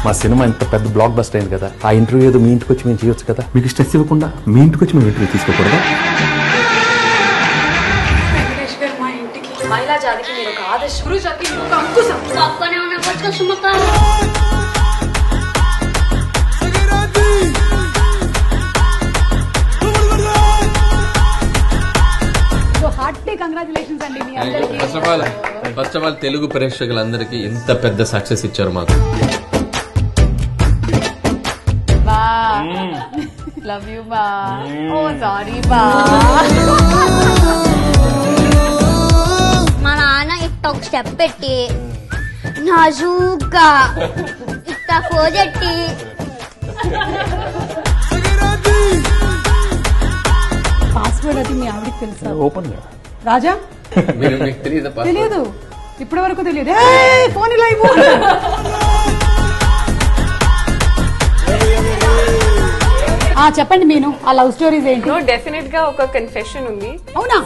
మా సినిమా ఇంత పెద్ద బ్లాక్ బస్టర్ అయింది కదా, ఆ ఇంటర్వ్యూ ఏదో మీ ఇంటికి వచ్చి మేము చేయొచ్చు కదా. మీకు స్ట్రెస్ ఇవ్వకుండా మీ ఇంటికి వచ్చి మేము ఇంటర్వ్యూ తీసుకోకూడదా? వెంకటేష్ గారు మా ఇంటికి మహిళా జాతికి మీరు ఒక ఆదర్శ పురుషులకి ఒక Ankusam. First of all Telugu ప్రేక్షకులందరికీ ఇంత పెద్ద సక్సెస్ ఇచ్చారు మాకు. లవ్ యూ బా. ఓ సారీ బా. మా నాన్న ఇట్ట ఒక స్టెప్ పెట్టి నాజూగా ఇట్ట కోజెట్టి పాస్వర్డ్ అది మీ ఆవిడకి తెలుసా? ఓపెన్ రాజా తెలియదు, ఇప్పటి వరకు తెలియదు. ఫోన్ ఇలా ఇవ్వు. చెప్పండి మీను, ఆ లవ్ స్టోరీస్ ఏంటి? డెఫినెట్ గా ఒక కన్ఫెషన్ ఉంది. అవునా?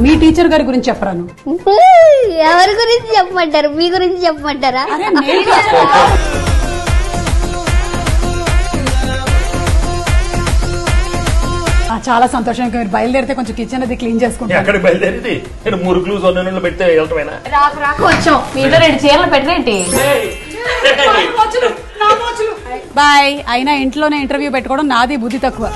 మీ టీచర్ గారి గురించి చెప్పరాను. ఎవరి గురించి చెప్పమంటారు? మీ గురించి చెప్పమంటారా? చాలా సంతోషం. మీరు బయలుదేరితే కొంచెం కిచెన్ అది క్లీన్ చేసుకుంటాను. అక్కడ బయలుదేరి నేను మురుగులు సొన్నెళ్ళు పెడితే వెళ్ళటమేనా? వచ్చాం మీతో 2 చీరలు పెట్టరేంటి? బాయ్. అయినా ఇంట్లోనే ఇంటర్వ్యూ పెట్టుకోవడం నాది బుద్ధి తక్కువ.